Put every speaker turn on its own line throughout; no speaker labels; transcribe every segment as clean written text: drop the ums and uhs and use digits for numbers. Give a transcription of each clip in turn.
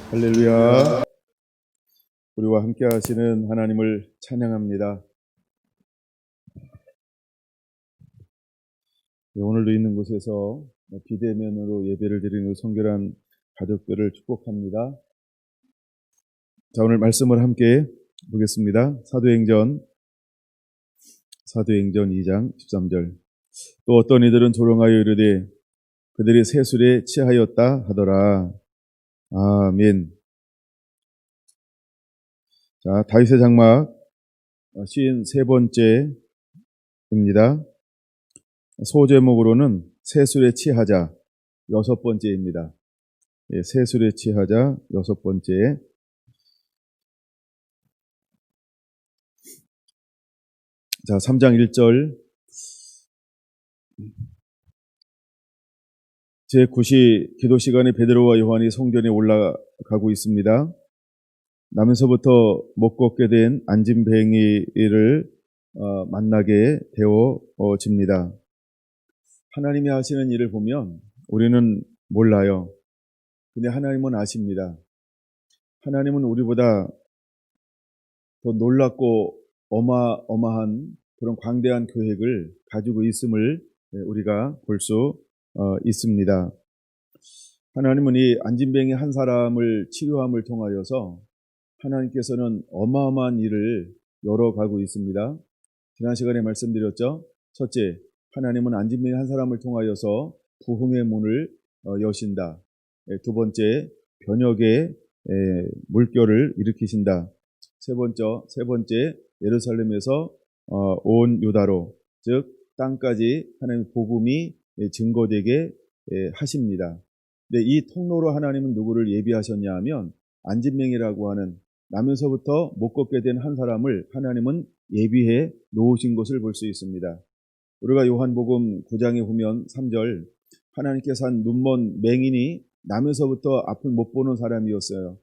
할렐루야. 우리와 함께 하시는 하나님을 찬양합니다. 오늘도 있는 곳에서 비대면으로 예배를 드리는 성결한 가족들을 축복합니다. 자, 오늘 말씀을 함께 보겠습니다. 사도행전 2장 13절. 또 어떤 이들은 조롱하여 이르되 그들이 세술에 취하였다 하더라. 아멘. 자, 다윗의 장막 53번째입니다. 소제목으로는 세술에 취하자 6번째입니다. 세술에 취하자 6번째. 자, 3장 1절. 제9시 기도 시간에 베드로와 요한이 성전에 올라가고 있습니다. 나면서부터 못 걷게 된 안진뱅이를 만나게 되어집니다. 하나님이 하시는 일을 보면 우리는 몰라요. 근데 하나님은 아십니다. 하나님은 우리보다 더 놀랍고 어마어마한 그런 광대한 계획을 가지고 있음을 우리가 볼 수 있습니다. 하나님은 이 안진뱅이 한 사람을 치료함을 통하여서 하나님께서는 어마어마한 일을 열어가고 있습니다. 지난 시간에 말씀드렸죠. 첫째, 하나님은 안진뱅이 한 사람을 통하여서 부흥의 문을 여신다. 두 번째, 변혁의 물결을 일으키신다. 세 번째, 예루살렘에서 온 유다로, 즉 땅까지 하나님의 복음이 증거되게 하십니다. 근데 이 통로로 하나님은 누구를 예비하셨냐 하면 안진뱅이라고 하는 나면서부터 못 걷게 된 한 사람을 하나님은 예비해 놓으신 것을 볼 수 있습니다. 우리가 요한복음 9장에 보면 3절, 하나님께서 한 눈먼 맹인이 나면서부터 앞을 못 보는 사람이었어요.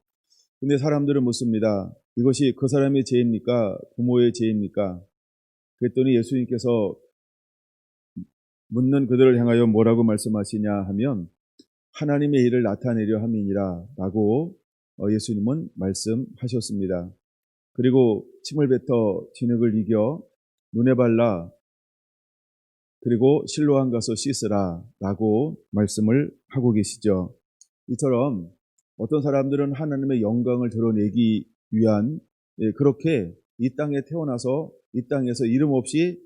근데 사람들은 묻습니다. 이것이 그 사람의 죄입니까? 부모의 죄입니까? 그랬더니 예수님께서 묻는 그들을 향하여 뭐라고 말씀하시냐 하면 하나님의 일을 나타내려 함이니라 라고 예수님은 말씀하셨습니다. 그리고 침을 뱉어 진흙을 이겨 눈에 발라 그리고 실로암 가서 씻으라 라고 말씀을 하고 계시죠. 이처럼 어떤 사람들은 하나님의 영광을 드러내기 위한 그렇게 이 땅에 태어나서 이 땅에서 이름 없이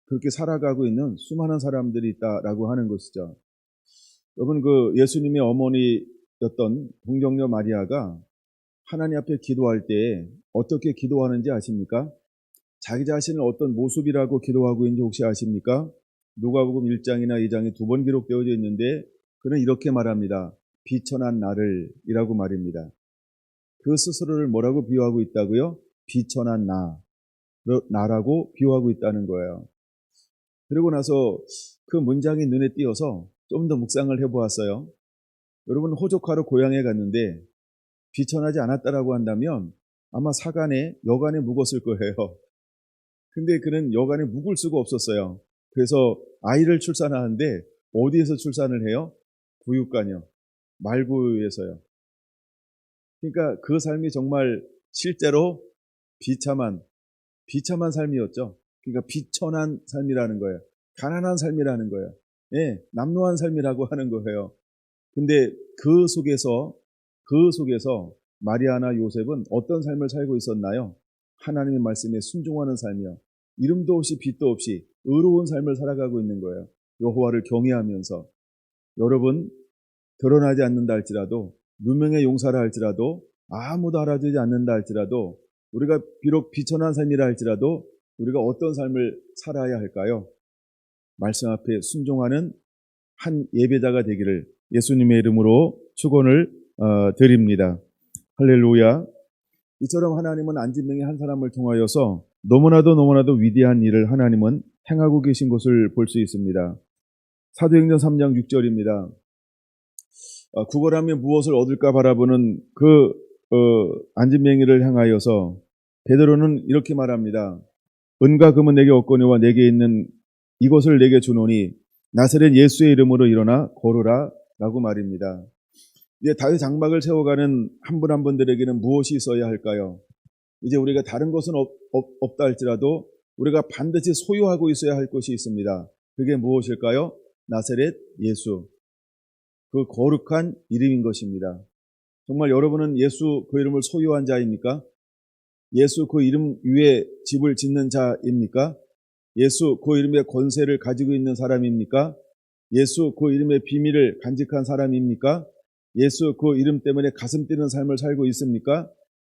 그렇게 살아가고 있는 수많은 사람들이 있다라고 하는 것이죠. 여러분, 그 예수님의 어머니였던 동정녀 마리아가 하나님 앞에 기도할 때 어떻게 기도하는지 아십니까? 자기 자신을 어떤 모습이라고 기도하고 있는지 혹시 아십니까? 누가복음 1장이나 2장에 2번 기록되어져 있는데 그는 이렇게 말합니다. 비천한 나를 이라고 말입니다. 그 스스로를 뭐라고 비유하고 있다고요? 비천한 나라고 비유하고 있다는 거예요. 그리고 나서 그 문장이 눈에 띄어서 좀 더 묵상을 해보았어요. 여러분, 호적하러 고향에 갔는데 비천하지 않았다라고 한다면 아마 여간에 묵었을 거예요. 근데 그는 여간에 묵을 수가 없었어요. 그래서 아이를 출산하는데 어디에서 출산을 해요? 구육간이요. 말구에서요. 그러니까 그 삶이 정말 실제로 비참한 삶이었죠. 그러니까 비천한 삶이라는 거예요. 가난한 삶이라는 거예요. 예, 남루한 삶이라고 하는 거예요. 근데 그 속에서 마리아나 요셉은 어떤 삶을 살고 있었나요? 하나님의 말씀에 순종하는 삶이요. 이름도 없이 빛도 없이 의로운 삶을 살아가고 있는 거예요. 여호와를 경외하면서. 여러분, 드러나지 않는다 할지라도, 누명의 용사라 할지라도, 아무도 알아주지 않는다 할지라도, 우리가 비록 비천한 삶이라 할지라도 우리가 어떤 삶을 살아야 할까요? 말씀 앞에 순종하는 한 예배자가 되기를 예수님의 이름으로 축원을 드립니다. 할렐루야. 이처럼 하나님은 안진뱅이 한 사람을 통하여서 너무나도 위대한 일을 하나님은 행하고 계신 것을 볼 수 있습니다. 사도행전 3장 6절입니다. 구걸하면 무엇을 얻을까 바라보는 그 안진뱅이를 향하여서 베드로는 이렇게 말합니다. 은과 금은 내게 없거니와 내게 있는 이것을 내게 주노니 나사렛 예수의 이름으로 일어나 걸으라 라고 말입니다. 이제 다윗 장막을 세워가는 한 분 한 분들에게는 무엇이 있어야 할까요? 이제 우리가 다른 것은 없다 할지라도 우리가 반드시 소유하고 있어야 할 것이 있습니다. 그게 무엇일까요? 나사렛 예수, 그 거룩한 이름인 것입니다. 정말 여러분은 예수 그 이름을 소유한 자입니까? 예수 그 이름 위에 집을 짓는 자입니까? 예수 그 이름의 권세를 가지고 있는 사람입니까? 예수 그 이름의 비밀을 간직한 사람입니까? 예수 그 이름 때문에 가슴 뛰는 삶을 살고 있습니까?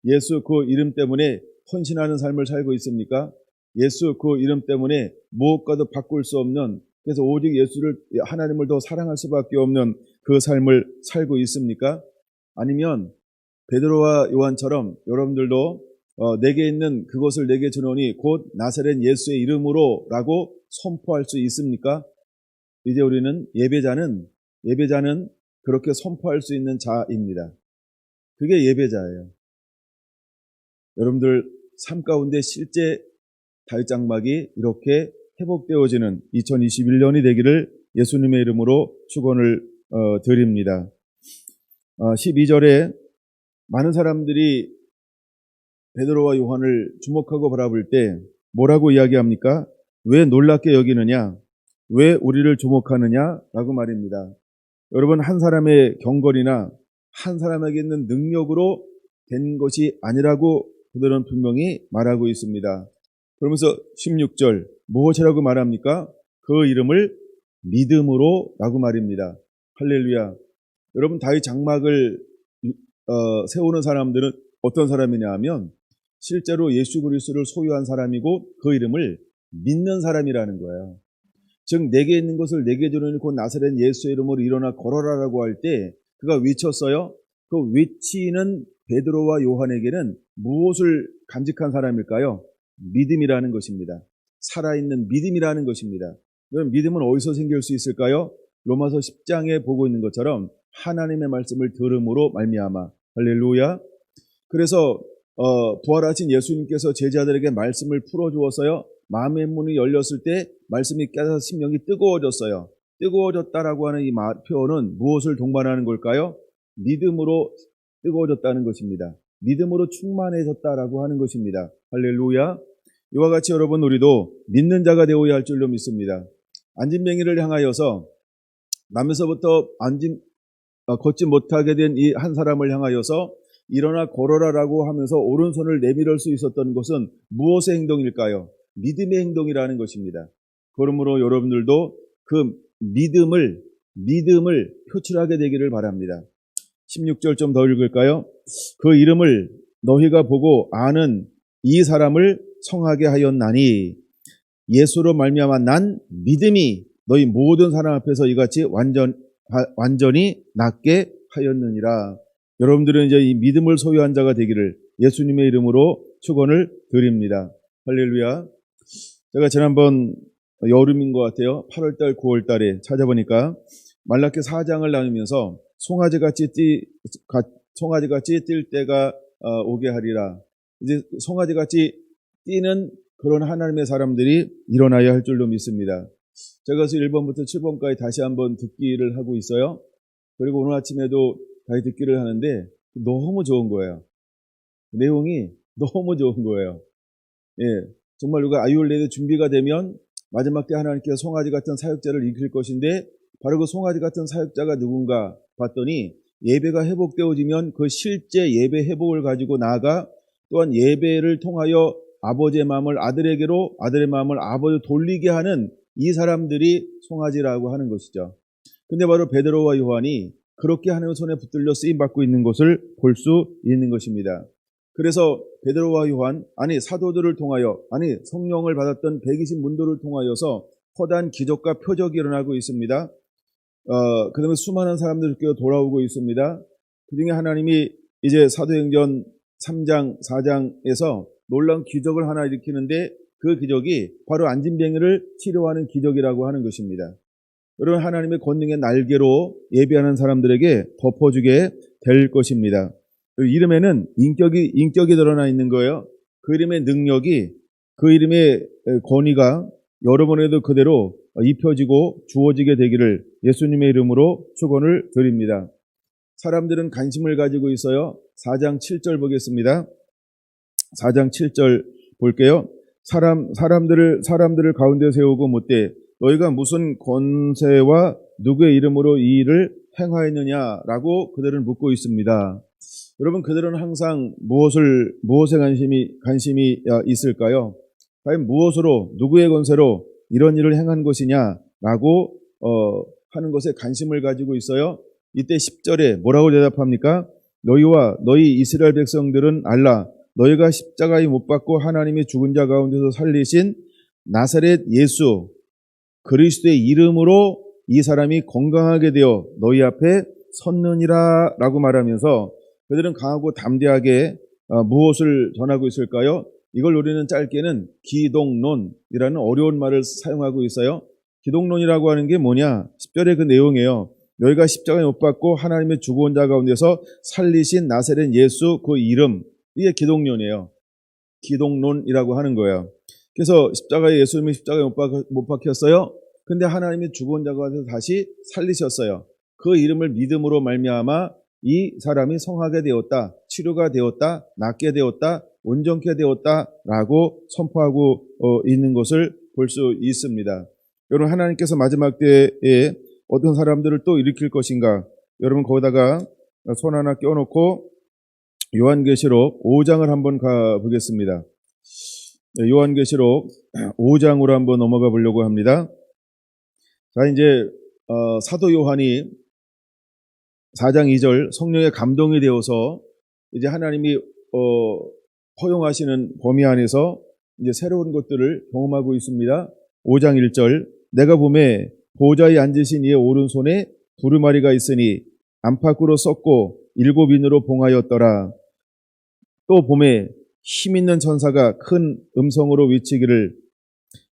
예수 그 이름 때문에 헌신하는 삶을 살고 있습니까? 예수 그 이름 때문에 무엇과도 바꿀 수 없는, 그래서 오직 예수를, 하나님을 더 사랑할 수밖에 없는 그 삶을 살고 있습니까? 아니면 베드로와 요한처럼 여러분들도 내게 있는 그것을 내게 주노니 곧 나사렛 예수의 이름으로 라고 선포할 수 있습니까? 이제 우리는 예배자는 그렇게 선포할 수 있는 자입니다. 그게 예배자예요. 여러분들 삶 가운데 실제 다윗 장막이 이렇게 회복되어지는 2021년이 되기를 예수님의 이름으로 축원을 드립니다. 12절에 많은 사람들이 베드로와 요한을 주목하고 바라볼 때 뭐라고 이야기합니까? 왜 놀랍게 여기느냐? 왜 우리를 주목하느냐? 라고 말입니다. 여러분, 한 사람의 경건이나 한 사람에게 있는 능력으로 된 것이 아니라고 그들은 분명히 말하고 있습니다. 그러면서 16절 무엇이라고 말합니까? 그 이름을 믿음으로 라고 말입니다. 할렐루야. 여러분, 다윗 장막을 세우는 사람들은 어떤 사람이냐 하면 실제로 예수 그리스도를 소유한 사람이고 그 이름을 믿는 사람이라는 거예요. 즉 내게 있는 것을 내게 주노니 곧 나사렛 예수의 이름으로 일어나 걸어라라고 할 때 그가 외쳤어요. 그 외치는 베드로와 요한에게는 무엇을 간직한 사람일까요? 믿음이라는 것입니다. 살아있는 믿음이라는 것입니다. 그럼 믿음은 어디서 생길 수 있을까요? 로마서 10장에 보고 있는 것처럼 하나님의 말씀을 들음으로 말미암아. 할렐루야. 그래서 부활하신 예수님께서 제자들에게 말씀을 풀어주었어요. 마음의 문이 열렸을 때 말씀이 깨서 심령이 뜨거워졌어요. 뜨거워졌다라고 하는 이 표현은 무엇을 동반하는 걸까요? 믿음으로 뜨거워졌다는 것입니다. 믿음으로 충만해졌다라고 하는 것입니다. 할렐루야. 이와 같이 여러분 우리도 믿는 자가 되어야 할 줄로 믿습니다. 안진뱅이를 향하여서 남에서부터 걷지 못하게 된 이 한 사람을 향하여서 일어나 걸어라라고 하면서 오른손을 내밀을 수 있었던 것은 무엇의 행동일까요? 믿음의 행동이라는 것입니다. 그러므로 여러분들도 그 믿음을 표출하게 되기를 바랍니다. 16절 좀 더 읽을까요? 그 이름을 너희가 보고 아는 이 사람을 성하게 하였나니 예수로 말미암아 난 믿음이 너희 모든 사람 앞에서 이같이 완전히 낫게 하였느니라. 여러분들은 이제 이 믿음을 소유한 자가 되기를 예수님의 이름으로 축원을 드립니다. 할렐루야. 제가 지난번 여름인 것 같아요. 8월달, 9월달에 찾아보니까 말라기 4장을 나누면서 송아지같이 뛸 때가 오게 하리라. 이제 송아지같이 뛰는 그런 하나님의 사람들이 일어나야 할 줄로 믿습니다. 제가 그래서 1번부터 7번까지 다시 한번 듣기를 하고 있어요. 그리고 오늘 아침에도 다시 듣기를 하는데 너무 좋은 거예요. 내용이 너무 좋은 거예요. 예, 정말 누가 아이올레드 준비가 되면 마지막 때 하나님께서 송아지 같은 사역자를 일으킬 것인데 바로 그 송아지 같은 사역자가 누군가 봤더니 예배가 회복되어지면 그 실제 예배 회복을 가지고 나아가 또한 예배를 통하여 아버지의 마음을 아들에게로 아들의 마음을 아버지로 돌리게 하는 이 사람들이 송아지라고 하는 것이죠. 근데 바로 베드로와 요한이 그렇게 하나님의 손에 붙들려 쓰임받고 있는 것을 볼 수 있는 것입니다. 그래서 베드로와 요한, 사도들을 통하여, 성령을 받았던 120 문도를 통하여서 커다란 기적과 표적이 일어나고 있습니다. 그 다음에 수많은 사람들이 돌아오고 있습니다. 그 중에 하나님이 이제 사도행전 3장, 4장에서 놀라운 기적을 하나 일으키는데 그 기적이 바로 안진뱅이를 치료하는 기적이라고 하는 것입니다. 여러분, 하나님의 권능의 날개로 예배하는 사람들에게 덮어주게 될 것입니다. 이름에는 인격이 드러나 있는 거예요. 그 이름의 능력이, 그 이름의 권위가 여러분에도 그대로 입혀지고 주어지게 되기를 예수님의 이름으로 축원을 드립니다. 사람들은 관심을 가지고 있어요. 4장 7절 보겠습니다. 4장 7절 볼게요. 사람들을 가운데 세우고 묻되 너희가 무슨 권세와 누구의 이름으로 이 일을 행하였느냐라고 그들은 묻고 있습니다. 여러분, 그들은 항상 무엇에 관심이 있을까요? 과연 무엇으로, 누구의 권세로 이런 일을 행한 것이냐라고 하는 것에 관심을 가지고 있어요. 이때 10절에 뭐라고 대답합니까? 너희와 너희 이스라엘 백성들은 알라. 너희가 십자가에 못 박고 하나님이 죽은 자 가운데서 살리신 나사렛 예수 그리스도의 이름으로 이 사람이 건강하게 되어 너희 앞에 섰느니라 라고 말하면서 그들은 강하고 담대하게 무엇을 전하고 있을까요? 이걸 우리는 짧게는 기독론이라는 어려운 말을 사용하고 있어요. 기독론이라고 하는 게 뭐냐? 10절의 그 내용이에요. 너희가 십자가에 못 박고 하나님의 죽어온 자 가운데서 살리신 나사렛 예수 그 이름, 이게 기독론이에요. 기독론이라고 하는 거예요. 그래서 예수님이 십자가에 못 박혔어요. 근데 하나님이 죽어온 자 가운데서 다시 살리셨어요. 그 이름을 믿음으로 말미암아 이 사람이 성하게 되었다, 치료가 되었다, 낫게 되었다, 온전케 되었다라고 선포하고 있는 것을 볼 수 있습니다. 여러분, 하나님께서 마지막 때에 어떤 사람들을 또 일으킬 것인가? 여러분, 거기다가 손 하나 껴놓고 요한계시록 5장을 한번 가보겠습니다. 요한계시록 5장으로 한번 넘어가 보려고 합니다. 자, 이제 사도 요한이 4장 2절 성령의 감동이 되어서 이제 하나님이 허용하시는 범위 안에서 이제 새로운 것들을 경험하고 있습니다. 5장 1절 내가 보매 보좌에 앉으신 이의 오른손에 두루마리가 있으니 안팎으로 썩고 7인으로 봉하였더라. 또 보매 힘있는 천사가 큰 음성으로 외치기를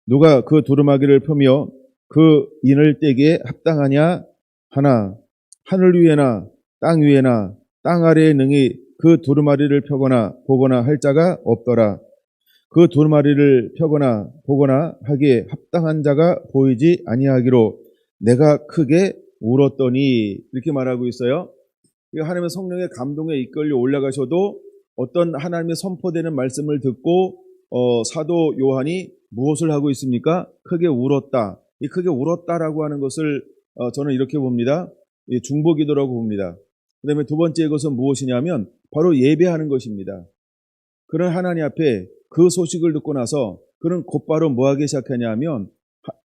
누가 그 두루마기를 펴며 그 인을 떼기에 합당하냐 하나 하늘 위에나 땅 위에나 땅 아래에 능히 그 두루마리를 펴거나 보거나 할 자가 없더라. 그 두루마리를 펴거나 보거나 하기에 합당한 자가 보이지 아니하기로 내가 크게 울었더니 이렇게 말하고 있어요. 하나님의 성령의 감동에 이끌려 올라가셔도 어떤 하나님의 선포되는 말씀을 듣고 사도 요한이 무엇을 하고 있습니까? 크게 울었다. 이 크게 울었다라고 하는 것을 저는 이렇게 봅니다. 중보기도라고 봅니다. 그 다음에 두 번째 것은 무엇이냐면 바로 예배하는 것입니다. 그런 하나님 앞에 그 소식을 듣고 나서 그는 곧바로 뭐하기 시작하냐면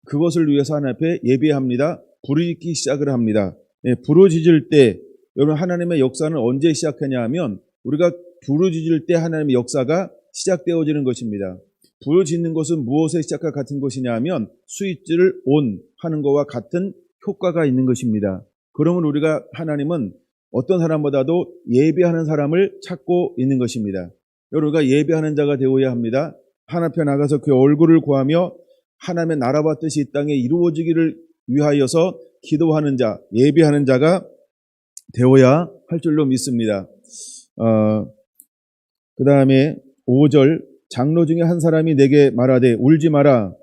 그것을 위해서 하나님 앞에 예배합니다. 부르짖기 시작을 합니다. 부르짖을 때 여러분 하나님의 역사는 언제 시작하냐 하면 우리가 부르짖을 때 하나님의 역사가 시작되어지는 것입니다. 부르짖는 것은 무엇에 시작과 같은 것이냐 하면 스위치를 온 하는 것과 같은 효과가 있는 것입니다. 그러면 하나님은 어떤 사람보다도 예배하는 사람을 찾고 있는 것입니다. 여러분가 예배하는 자가 되어야 합니다. 하나님 앞에 나가서 그 얼굴을 구하며 하나님의 나라와 뜻이 이 땅에 이루어지기를 위하여서 기도하는 자, 예배하는 자가 되어야 할 줄로 믿습니다. 그 다음에 5절 장로 중에 한 사람이 내게 말하되 울지 마라.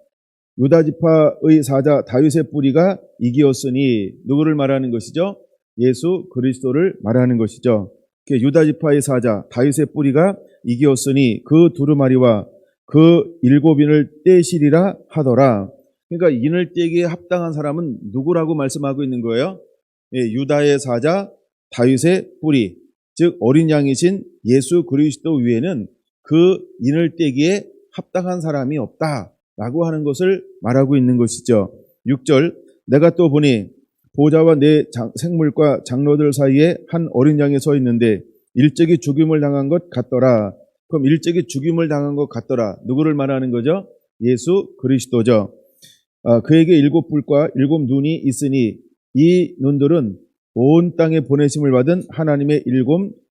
유다지파의 사자 다윗의 뿌리가 이기었으니 누구를 말하는 것이죠? 예수 그리스도를 말하는 것이죠. 유다지파의 사자 다윗의 뿌리가 이기었으니 그 두루마리와 그 7인을 떼시리라 하더라. 그러니까 인을 떼기에 합당한 사람은 누구라고 말씀하고 있는 거예요? 유다의 사자 다윗의 뿌리, 즉 어린 양이신 예수 그리스도 위에는 그 인을 떼기에 합당한 사람이 없다라고 하는 것을 말하고 있는 것이죠. 6절 내가 또 보니 보좌와 내 생물과 장로들 사이에 한 어린 양이 서 있는데 일찍이 죽임을 당한 것 같더라. 그럼 일찍이 죽임을 당한 것 같더라. 누구를 말하는 거죠? 예수 그리스도죠. 그에게 7뿔과 7눈이 있으니 이 눈들은 온 땅에 보내심을 받은 하나님의 7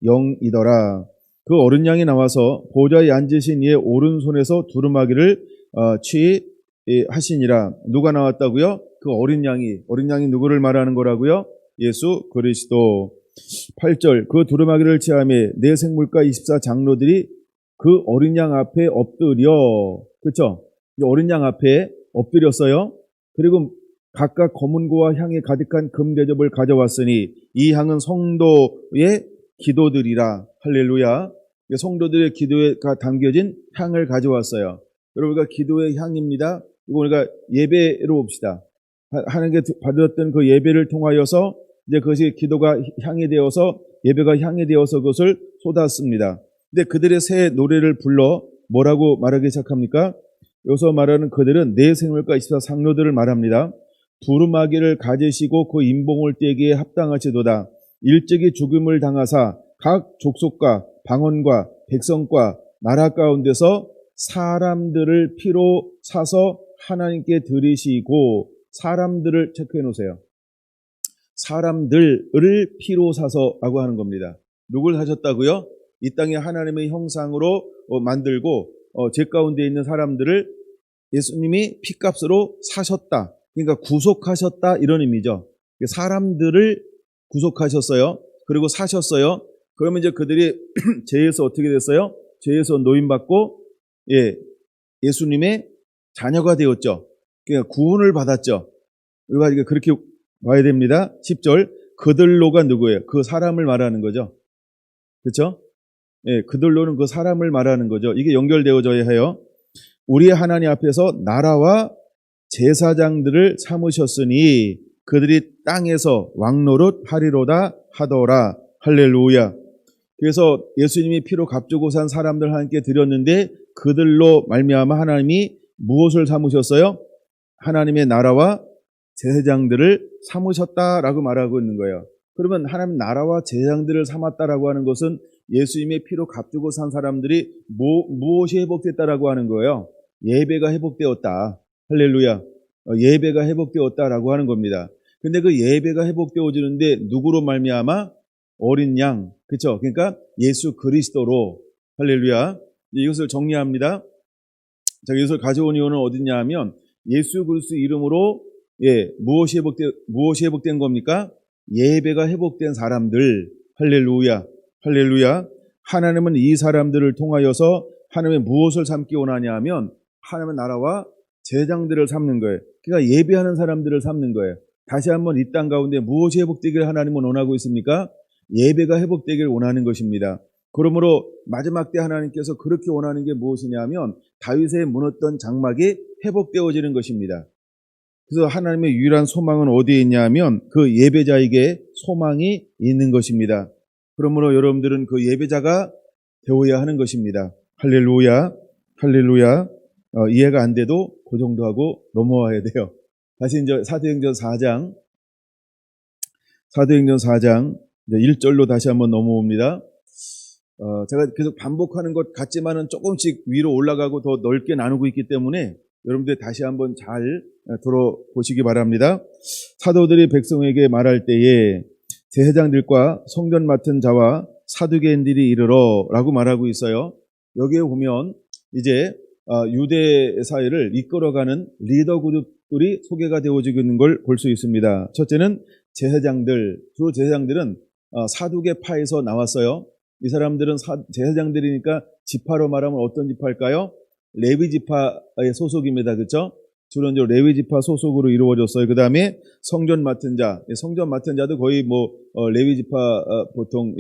영이더라. 그 어린 양이 나와서 보좌에 앉으신 이의 오른손에서 두루마기를 취하시니라. 누가 나왔다고요? 그 어린 양이 누구를 말하는 거라고요? 예수 그리스도. 8절 그 두루마기를 취하며 내 생물과 24 장로들이 그 어린 양 앞에 엎드려. 그렇죠? 어린 양 앞에 엎드렸어요. 그리고 각각 검은고와 향이 가득한 금대접을 가져왔으니 이 향은 성도의 기도들이라. 할렐루야. 성도들의 기도가 담겨진 향을 가져왔어요. 여러분과 기도의 향입니다. 이거 우리가 예배로 봅시다. 하나님께 받았던 그 예배를 통하여서 이제 그것이 기도가 향이 되어서 예배가 향이 되어서 그것을 쏟았습니다. 근데 그들의 새 노래를 불러 뭐라고 말하기 시작합니까? 여기서 말하는 그들은 내 생물과 24 상노들을 말합니다. 두루마기를 가지시고 그 인봉을 떼기에 합당하시도다. 일찍이 죽음을 당하사 각 족속과 방언과 백성과 나라 가운데서 사람들을 피로 사서 하나님께 드리시고, 사람들을 체크해 놓으세요. 사람들을 피로 사서라고 하는 겁니다. 누굴 사셨다고요? 이 땅에 하나님의 형상으로 만들고 죄 가운데 있는 사람들을 예수님이 피값으로 사셨다. 그러니까 구속하셨다, 이런 의미죠. 사람들을 구속하셨어요. 그리고 사셨어요. 그러면 이제 그들이 죄에서 어떻게 됐어요? 죄에서 노임받고 예수님의 자녀가 되었죠. 그러니까 구원을 받았죠. 우리가 그렇게 봐야 됩니다. 10절, 그들로가 누구예요? 그 사람을 말하는 거죠. 그렇죠? 그들로는 그 사람을 말하는 거죠. 이게 연결되어져야 해요. 우리의 하나님 앞에서 나라와 제사장들을 삼으셨으니 그들이 땅에서 왕노릇 하리로다 하더라. 할렐루야. 그래서 예수님이 피로 값주고 산 사람들 하나님께 드렸는데 그들로 말미암아 하나님이 무엇을 삼으셨어요? 하나님의 나라와 제사장들을 삼으셨다라고 말하고 있는 거예요. 그러면 하나님 나라와 제사장들을 삼았다라고 하는 것은 예수님의 피로 값주고 산 사람들이 무엇이 회복됐다라고 하는 거예요? 예배가 회복되었다. 할렐루야. 예배가 회복되었다라고 하는 겁니다. 근데 그 예배가 회복되어지는데 누구로 말미암아? 어린 양. 그렇죠? 그러니까 예수 그리스도로. 할렐루야. 이것을 정리합니다. 자, 이것을 가져온 이유는 어디냐 하면 예수 그리스도 이름으로 무엇이 회복된 겁니까? 예배가 회복된 사람들. 할렐루야. 할렐루야. 하나님은 이 사람들을 통하여서 하나님의 무엇을 삼기 원하냐 하면 하나님의 나라와 제사장들을 삼는 거예요. 그러니까 예배하는 사람들을 삼는 거예요. 다시 한번 이 땅 가운데 무엇이 회복되기를 하나님은 원하고 있습니까? 예배가 회복되기를 원하는 것입니다. 그러므로 마지막 때 하나님께서 그렇게 원하는 게 무엇이냐 하면 다윗의 무너졌던 장막이 회복되어지는 것입니다. 그래서 하나님의 유일한 소망은 어디에 있냐 하면 그 예배자에게 소망이 있는 것입니다. 그러므로 여러분들은 그 예배자가 되어야 하는 것입니다. 할렐루야. 할렐루야. 이해가 안 돼도 그 정도 하고 넘어와야 돼요. 다시 이제 사도행전 4장 이제 1절로 다시 한번 넘어옵니다. 제가 계속 반복하는 것 같지만은 조금씩 위로 올라가고 더 넓게 나누고 있기 때문에 여러분들 다시 한번 잘 들어보시기 바랍니다. 사도들이 백성에게 말할 때에 제사장들과 성전 맡은 자와 사두개인들이 이르러 라고 말하고 있어요. 여기에 보면 이제 유대 사회를 이끌어가는 리더 그룹들이 소개가 되어지고 있는 걸 볼 수 있습니다. 첫째는 제사장들, 주로 제사장들은 사두개파에서 나왔어요. 이 사람들은 제사장들이니까 지파로 말하면 어떤 지파일까요? 레위 지파의 소속입니다. 그렇죠? 주로 이제 레위 지파 소속으로 이루어졌어요. 그 다음에 성전 맡은 자도 거의 레위 지파 보통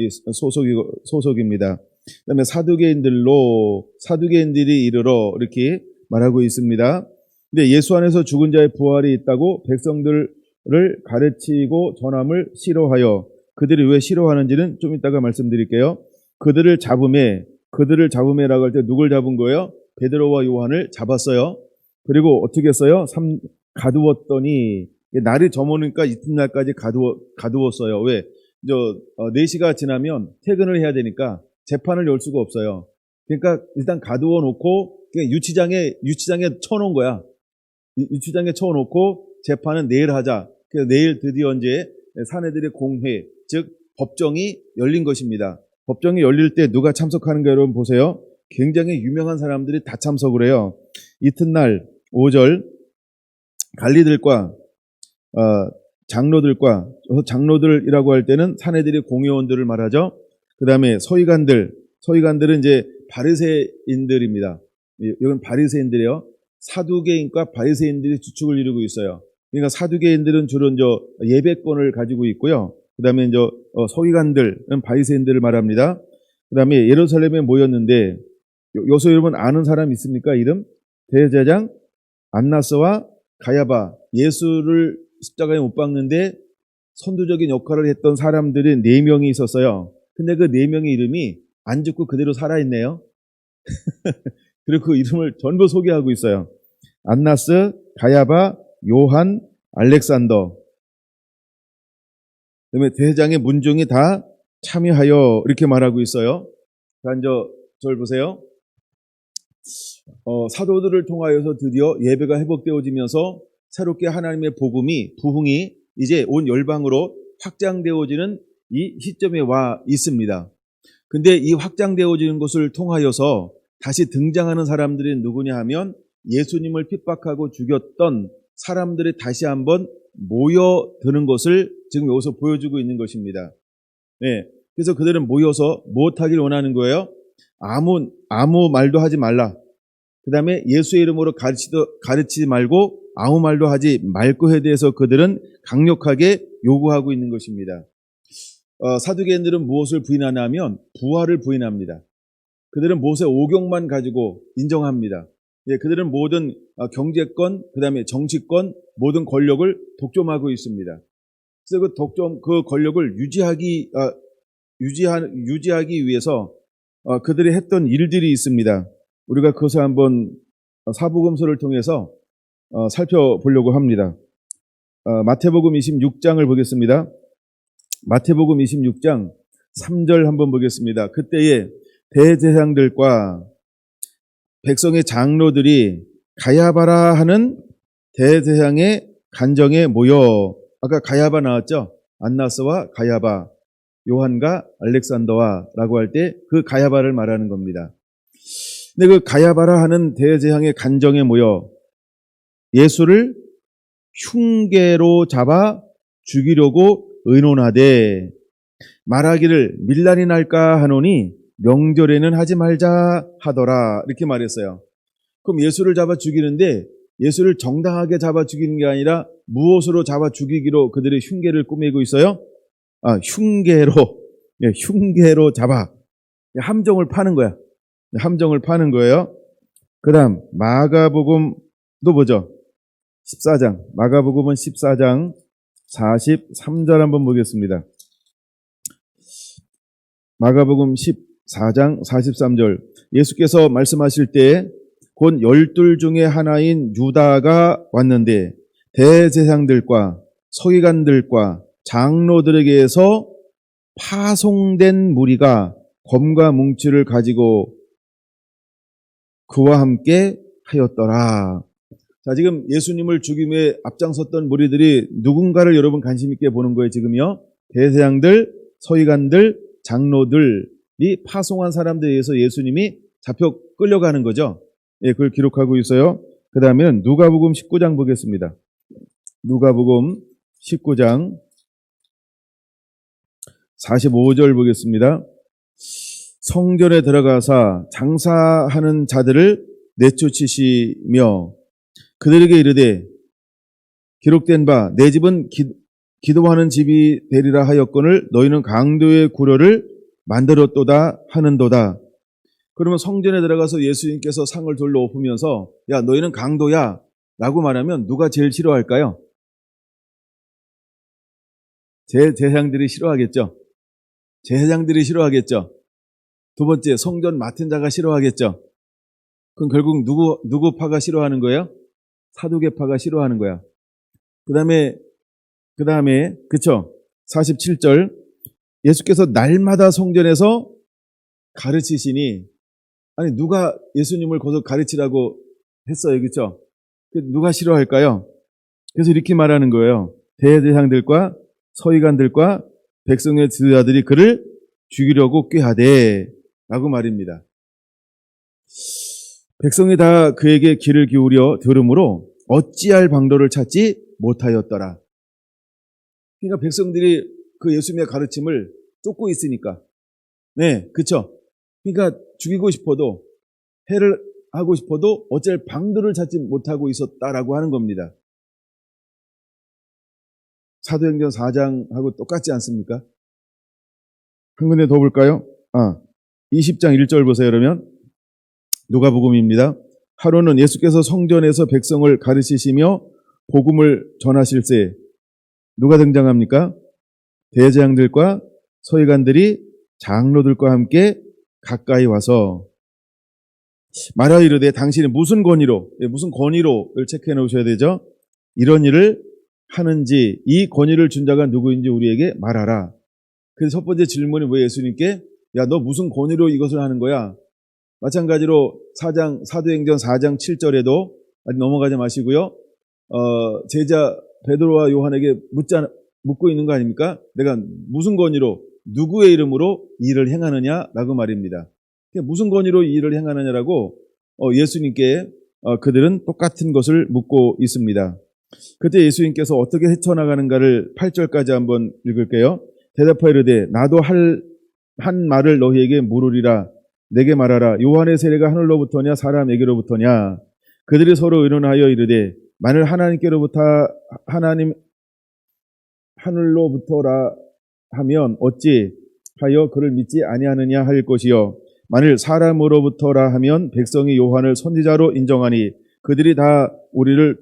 소속입니다. 그 다음에 사두개인들이 이르러 이렇게 말하고 있습니다. 근데 예수 안에서 죽은 자의 부활이 있다고 백성들을 가르치고 전함을 싫어하여, 그들이 왜 싫어하는지는 좀 이따가 말씀드릴게요. 그들을 잡음에라고 할 때 누굴 잡은 거예요? 베드로와 요한을 잡았어요. 그리고 어떻게 했어요? 가두었더니, 날이 저무니까 이튿날까지 가두었어요. 왜? 4시가 지나면 퇴근을 해야 되니까 재판을 열 수가 없어요. 그러니까 일단 가두어 놓고 그냥 유치장에 쳐놓은 거야. 유치장에 쳐놓고 재판은 내일 하자. 그래서 내일 드디어 이제 사내들의 공회, 즉 법정이 열린 것입니다. 법정이 열릴 때 누가 참석하는가 여러분 보세요. 굉장히 유명한 사람들이 다 참석을 해요. 이튿날 5절 관리들과 장로들이라고 할 때는 사내들의 공회원들을 말하죠. 그 다음에 서기관들은 이제 바리새인들입니다. 이건 바리새인들이에요. 사두개인과 바리새인들이 주축을 이루고 있어요. 그러니까 사두개인들은 주로 이제 예배권을 가지고 있고요. 그 다음에 이제 서기관들은 바리새인들을 말합니다. 그 다음에 예루살렘에 모였는데 요소 여러분 아는 사람 있습니까? 이름? 대제사장 안나스와 가야바, 예수를 십자가에 못 박는데 선두적인 역할을 했던 사람들이 4명이 있었어요. 근데 그 4명의 이름이 안 죽고 그대로 살아있네요. 그리고 그 이름을 전부 소개하고 있어요. 안나스, 가야바, 요한, 알렉산더. 그다음에 대장의 문중이 다 참여하여 이렇게 말하고 있어요. 자, 이제 저를 보세요. 사도들을 통하여서 드디어 예배가 회복되어지면서 새롭게 하나님의 부흥이 이제 온 열방으로 확장되어지는 이 시점에 와 있습니다. 근데 이 확장되어지는 것을 통하여서 다시 등장하는 사람들이 누구냐 하면 예수님을 핍박하고 죽였던 사람들이 다시 한번 모여드는 것을 지금 여기서 보여주고 있는 것입니다. 네, 그래서 그들은 모여서 무엇하기를 원하는 거예요? 아무 말도 하지 말라. 그 다음에 예수의 이름으로 가르치지 말고 아무 말도 하지 말 것에 대해서 그들은 강력하게 요구하고 있는 것입니다. 사두개인들은 무엇을 부인하냐면 부활을 부인합니다. 그들은 모세 오경만 가지고 인정합니다. 예, 그들은 모든 경제권, 그 다음에 정치권, 모든 권력을 독점하고 있습니다. 그래서 그 권력을 유지하기 위해서 그들이 했던 일들이 있습니다. 우리가 그것을 한번 사복음서를 통해서 살펴보려고 합니다. 마태복음 26장을 보겠습니다. 마태복음 26장 3절 한번 보겠습니다. 그때에 대제사장들과 백성의 장로들이 가야바라 하는 대제사장의 간정에 모여, 아까 가야바 나왔죠? 안나스와 가야바, 요한과 알렉산더와 라고 할 때 그 가야바를 말하는 겁니다. 근데 그 가야바라 하는 대제사장의 간정에 모여 예수를 흉계로 잡아 죽이려고 의논하되 말하기를 밀란이 날까 하노니 명절에는 하지 말자 하더라, 이렇게 말했어요. 그럼 예수를 잡아 죽이는데 예수를 정당하게 잡아 죽이는 게 아니라 무엇으로 잡아 죽이기로 그들의 흉계를 꾸미고 있어요? 흉계로 잡아 함정을 파는 거야. 함정을 파는 거예요. 그 다음 마가복음도 보죠. 14장, 마가복음은 14장 43절 한번 보겠습니다. 마가복음 14장 43절, 예수께서 말씀하실 때 곧 12 중에 하나인 유다가 왔는데 대제사장들과 서기관들과 장로들에게서 파송된 무리가 검과 뭉치를 가지고 그와 함께 하였더라. 자, 지금 예수님을 죽임에 앞장섰던 무리들이 누군가를 여러분 관심 있게 보는 거예요, 지금요. 대제사장들, 서기관들, 장로들이 파송한 사람들에 의해서 예수님이 잡혀 끌려가는 거죠. 예, 그걸 기록하고 있어요. 그 다음에는 누가복음 19장 보겠습니다. 누가복음 19장 45절 보겠습니다. 성전에 들어가사 장사하는 자들을 내쫓으시며 그들에게 이르되 기록된 바 내 집은 기도하는 집이 되리라 하였거늘 너희는 강도의 구려를 만들었도다 하는도다. 그러면 성전에 들어가서 예수님께서 상을 돌려 엎으면서 야 너희는 강도야 라고 말하면 누가 제일 싫어할까요? 제사장들이 싫어하겠죠. 제사장들이 싫어하겠죠. 두 번째, 성전 맡은 자가 싫어하겠죠. 그럼 결국 누구 파가 싫어하는 거예요? 사두개파가 싫어하는 거야. 그 다음에 그쵸? 47절, 예수께서 날마다 성전에서 가르치시니, 아니 누가 예수님을 거기서 가르치라고 했어요, 그쵸? 누가 싫어할까요? 그래서 이렇게 말하는 거예요. 대제사장들과 서기관들과 백성의 지도자들이 그를 죽이려고 꾀하되 라고 말입니다. 백성이 다 그에게 귀를 기울여 들으므로 어찌할 방도를 찾지 못하였더라. 그러니까 백성들이 그 예수님의 가르침을 쫓고 있으니까. 네, 그쵸? 그러니까 죽이고 싶어도, 해를 하고 싶어도 어찌할 방도를 찾지 못하고 있었다라고 하는 겁니다. 사도행전 4장하고 똑같지 않습니까? 한 군데 더 볼까요? 20장 1절 보세요. 그러면 누가복음입니다. 하루는 예수께서 성전에서 백성을 가르치시며 복음을 전하실세 누가 등장합니까? 대제사장들과 서기관들이 장로들과 함께 가까이 와서 말하여 이르되 당신이 무슨 권위로 체크해 놓으셔야 되죠. 이런 일을 하는지 이 권위를 준 자가 누구인지 우리에게 말하라. 그래서 첫 번째 질문이 왜 예수님께 야, 너 무슨 권위로 이것을 하는 거야? 마찬가지로 사도행전 4장 7절에도 아직 넘어가지 마시고요. 제자 베드로와 요한에게 묻고 있는 거 아닙니까? 내가 무슨 권위로 누구의 이름으로 일을 행하느냐라고 말입니다. 무슨 권위로 이 일을 행하느냐라고 예수님께 그들은 똑같은 것을 묻고 있습니다. 그때 예수님께서 어떻게 헤쳐나가는가를 8절까지 한번 읽을게요. 대답하여 이르되 나도 한 말을 너희에게 물으리라. 내게 말하라. 요한의 세례가 하늘로부터냐 사람에게로부터냐. 그들이 서로 의논하여 이르되 만일 하늘로부터라 하면 어찌 하여 그를 믿지 아니하느냐 할 것이요 만일 사람으로부터라 하면 백성이 요한을 선지자로 인정하니 그들이 다 우리를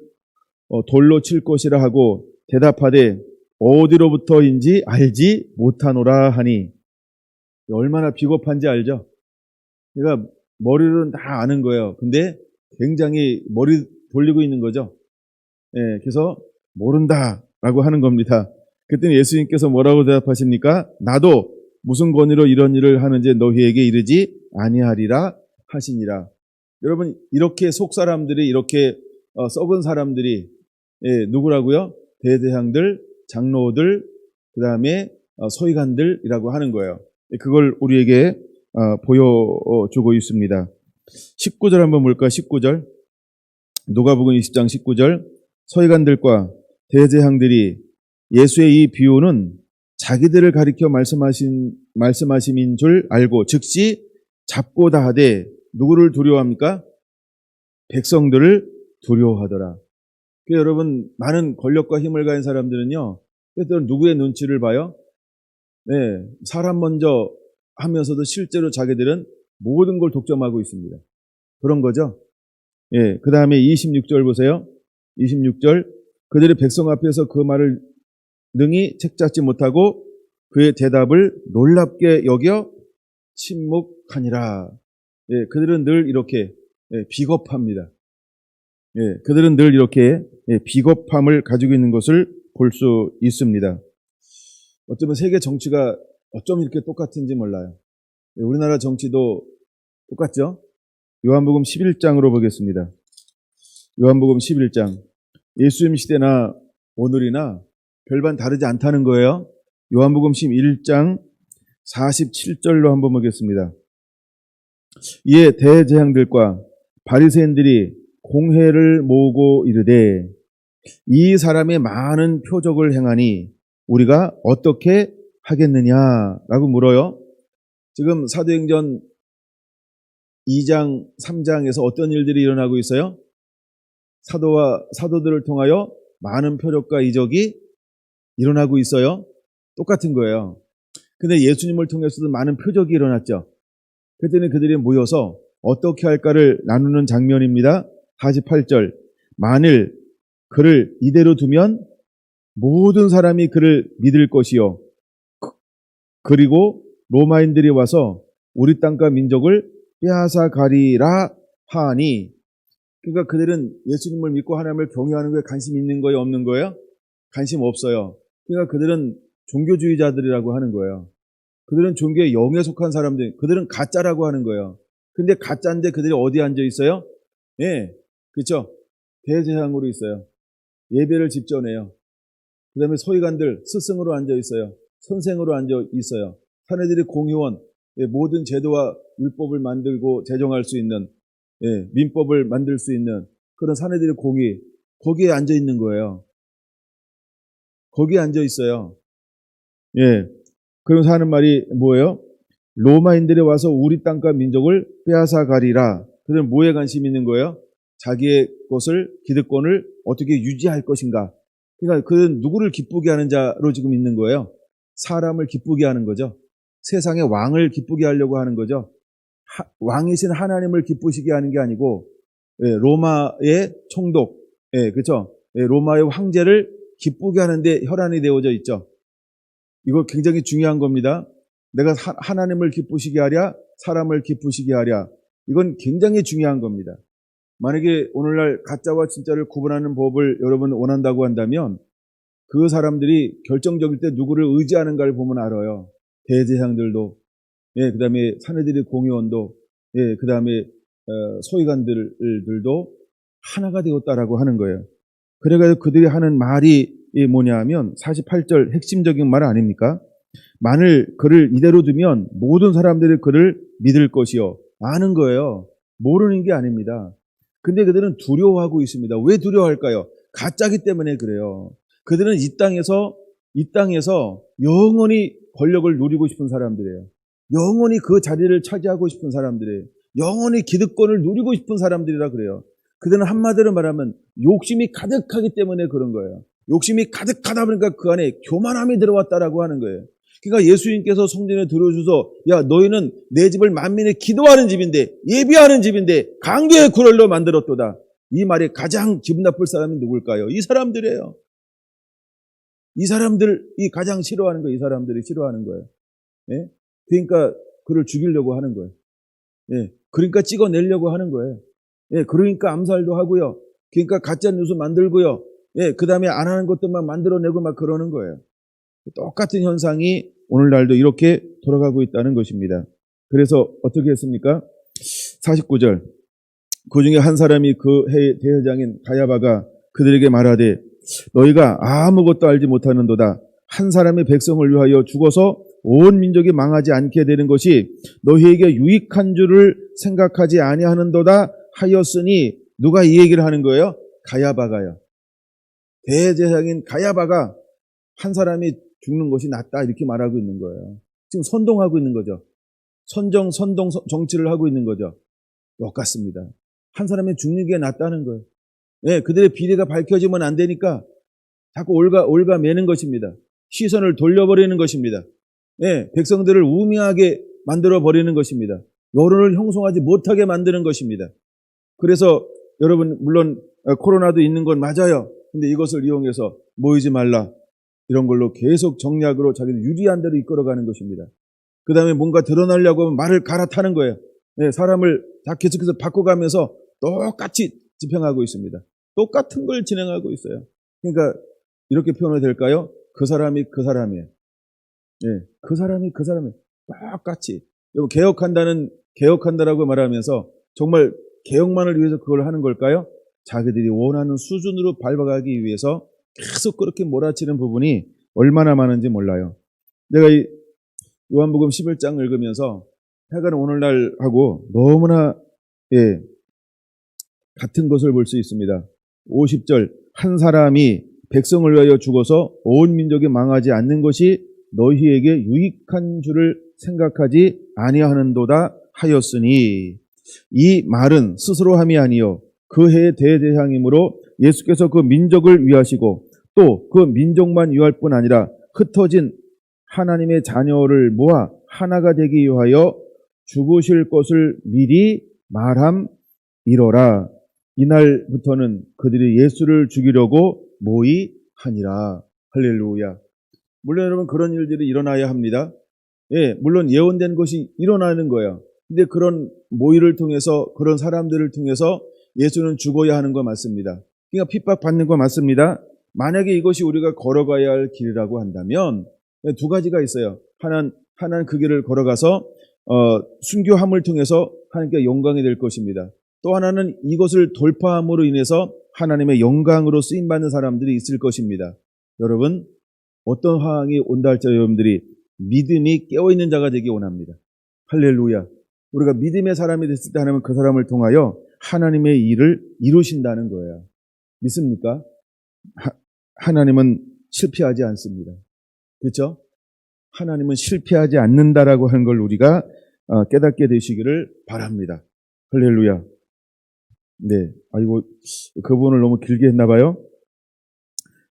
돌로 칠 것이라 하고 대답하되 어디로부터인지 알지 못하노라 하니 얼마나 비겁한지 알죠? 그러니까 머리로는 다 아는 거예요. 근데 굉장히 머리 돌리고 있는 거죠. 예, 그래서 모른다라고 하는 겁니다. 그때는 예수님께서 뭐라고 대답하십니까? 나도 무슨 권위로 이런 일을 하는지 너희에게 이르지 아니하리라 하시니라. 여러분 이렇게 속사람들이 이렇게 썩은 사람들이 누구라고요? 대제사장들, 장로들, 그 다음에 서기관들이라고 하는 거예요. 그걸 우리에게 보여주고 있습니다. 19절 한번 볼까? 19절 누가복음 20장 19절 서기관들과 대제사장들이 예수의 이 비유는 자기들을 가리켜 말씀하심인 줄 알고 즉시 잡고 다하되 누구를 두려워합니까? 백성들을 두려워하더라. 여러분 많은 권력과 힘을 가진 사람들은요. 때때로 누구의 눈치를 봐요? 네, 사람 먼저 하면서도 실제로 자기들은 모든 걸 독점하고 있습니다. 그런 거죠. 예, 그 다음에 26절 보세요. 26절 그들이 백성 앞에서 그 말을 능히 책잡지 못하고 그의 대답을 놀랍게 여겨 침묵하니라. 예, 그들은 늘 이렇게 비겁합니다. 예, 그들은 늘 이렇게 비겁함을 가지고 있는 것을 볼 수 있습니다. 어쩌면 세계 정치가 어쩜 이렇게 똑같은지 몰라요. 예, 우리나라 정치도 똑같죠? 요한복음 11장으로 보겠습니다. 요한복음 11장. 예수님 시대나 오늘이나 별반 다르지 않다는 거예요. 요한복음 11장 47절로 한번 보겠습니다. 이에 대제사장들과 바리새인들이 공회를 모으고 이르되 이 사람의 많은 표적을 행하니 우리가 어떻게 하겠느냐라고 물어요. 지금 사도행전 2장, 3장에서 어떤 일들이 일어나고 있어요? 사도들을 통하여 많은 표적과 이적이 일어나고 있어요. 똑같은 거예요. 근데 예수님을 통해서도 많은 표적이 일어났죠. 그때는 그들이 모여서 어떻게 할까를 나누는 장면입니다. 48절 만일 그를 이대로 두면 모든 사람이 그를 믿을 것이요 그리고 로마인들이 와서 우리 땅과 민족을 빼앗아 가리라 하니 그러니까 그들은 예수님을 믿고 하나님을 경외하는 거에 관심 있는 거예요? 없는 거예요? 관심 없어요. 그러니까 그들은 종교주의자들이라고 하는 거예요. 그들은 종교의 영에 속한 사람들, 그들은 가짜라고 하는 거예요. 근데 가짜인데 그들이 어디에 앉아 있어요? 예, 그렇죠. 대제사장으로 있어요. 예배를 집전해요. 그 다음에 서기관들 스승으로 앉아 있어요. 선생으로 앉아 있어요. 사내들이 공의원, 모든 제도와 율법을 만들고 제정할 수 있는, 민법을 만들 수 있는 그런 사내들의 공의, 거기에 앉아 있는 거예요. 거기에 앉아 있어요. 예. 그러면서 하는 말이 뭐예요? 로마인들이 와서 우리 땅과 민족을 빼앗아 가리라. 그들은 뭐에 관심 있는 거예요? 자기의 것을, 기득권을 어떻게 유지할 것인가. 그러니까 그는 누구를 기쁘게 하는 자로 지금 있는 거예요. 사람을 기쁘게 하는 거죠. 세상의 왕을 기쁘게 하려고 하는 거죠. 왕이신 하나님을 기쁘시게 하는 게 아니고 로마의 총독, 그렇죠? 로마의 황제를 기쁘게 하는데 혈안이 되어져 있죠. 이거 굉장히 중요한 겁니다. 내가 하나님을 기쁘시게 하랴, 사람을 기쁘시게 하랴. 이건 굉장히 중요한 겁니다. 만약에 오늘날 가짜와 진짜를 구분하는 법을 여러분 원한다고 한다면 그 사람들이 결정적일 때 누구를 의지하는가를 보면 알아요. 대제사장들도, 그 다음에 사내들의 공의원도, 그 다음에 소위관들도 하나가 되었다라고 하는 거예요. 그래가지고 그들이 하는 말이 뭐냐 하면 48절 핵심적인 말 아닙니까? 만일 그를 이대로 두면 모든 사람들이 그를 믿을 것이요. 아는 거예요. 모르는 게 아닙니다. 근데 그들은 두려워하고 있습니다. 왜 두려워할까요? 가짜기 때문에 그래요. 그들은 이 땅에서 영원히 권력을 누리고 싶은 사람들이에요. 영원히 그 자리를 차지하고 싶은 사람들이에요. 영원히 기득권을 누리고 싶은 사람들이라 그래요. 그들은 한마디로 말하면 욕심이 가득하기 때문에 그런 거예요. 욕심이 가득하다 보니까 그 안에 교만함이 들어왔다라고 하는 거예요. 그러니까 예수님께서 성전에 들어오셔서 야 너희는 내 집을 만민이 기도하는 집인데 예비하는 집인데 강도의 굴을로 만들었도다. 이 말에 가장 기분 나쁠 사람이 누굴까요? 이 사람들이에요. 이 사람들이 가장 싫어하는 거예요. 이 사람들이 싫어하는 거예요. 그러니까 그를 죽이려고 하는 거예요. 그러니까 찍어내려고 하는 거예요. 그러니까 암살도 하고요. 그러니까 가짜 뉴스 만들고요. 그 다음에 안 하는 것들만 만들어내고 막 그러는 거예요. 똑같은 현상이 오늘날도 이렇게 돌아가고 있다는 것입니다. 그래서 어떻게 했습니까? 49절. 그 중에 한 사람이 그 해의 대회장인 가야바가 그들에게 말하되 너희가 아무것도 알지 못하는도다. 한 사람이 백성을 위하여 죽어서 온 민족이 망하지 않게 되는 것이 너희에게 유익한 줄을 생각하지 아니하는도다 하였으니 누가 이 얘기를 하는 거예요? 가야바가요. 대제사장인 가야바가 한 사람이 죽는 것이 낫다 이렇게 말하고 있는 거예요. 지금 선동하고 있는 거죠. 선동 정치를 하고 있는 거죠. 똑같습니다. 한 사람이 죽는 게 낫다는 거예요. 그들의 비리가 밝혀지면 안 되니까 자꾸 올가매는 것입니다. 시선을 돌려버리는 것입니다. 백성들을 우매하게 만들어버리는 것입니다. 여론을 형성하지 못하게 만드는 것입니다. 그래서 여러분 물론 코로나도 있는 건 맞아요. 근데 이것을 이용해서 모이지 말라. 이런 걸로 계속 정략으로 자기들 유리한 대로 이끌어가는 것입니다. 그 다음에 뭔가 드러나려고 하면 말을 갈아타는 거예요. 사람을 다 계속해서 바꿔가면서 똑같이 집행하고 있습니다. 똑같은 걸 진행하고 있어요. 그러니까 이렇게 표현이 될까요? 그 사람이 그 사람이에요. 그 사람이 똑같이 개혁한다라고 말하면서 정말 개혁만을 위해서 그걸 하는 걸까요? 자기들이 원하는 수준으로 밟아가기 위해서 계속 그렇게 몰아치는 부분이 얼마나 많은지 몰라요. 내가 이 요한복음 11장 읽으면서 해가는 오늘날하고 너무나 같은 것을 볼 수 있습니다. 50절 한 사람이 백성을 위하여 죽어서 온 민족이 망하지 않는 것이 너희에게 유익한 줄을 생각하지 아니하는도다 하였으니 이 말은 스스로 함이 아니요 그 해의 대제사장이므로 예수께서 그 민족을 위하시고 또 그 민족만 위할 뿐 아니라 흩어진 하나님의 자녀를 모아 하나가 되기 위하여 죽으실 것을 미리 말함이로라. 이날부터는 그들이 예수를 죽이려고 모의하니라. 할렐루야. 물론 여러분 그런 일들이 일어나야 합니다. 물론 예언된 것이 일어나는 거예요. 근데 그런 모의를 통해서 그런 사람들을 통해서 예수는 죽어야 하는 거 맞습니다. 그러니까 핍박받는 거 맞습니다. 만약에 이것이 우리가 걸어가야 할 길이라고 한다면 두 가지가 있어요. 하나는 그 길을 걸어가서 순교함을 통해서 하나님께 영광이 될 것입니다. 또 하나는 이것을 돌파함으로 인해서 하나님의 영광으로 쓰임받는 사람들이 있을 것입니다. 여러분 어떤 상황이 온다 할지라도 여러분들이 믿음이 깨어있는 자가 되기 원합니다. 할렐루야. 우리가 믿음의 사람이 됐을 때 하나님은 그 사람을 통하여 하나님의 일을 이루신다는 거예요. 믿습니까? 하나님은 실패하지 않습니다. 그렇죠? 하나님은 실패하지 않는다라고 하는 걸 우리가 깨닫게 되시기를 바랍니다. 할렐루야. 네. 아이고, 그 부분을 너무 길게 했나 봐요.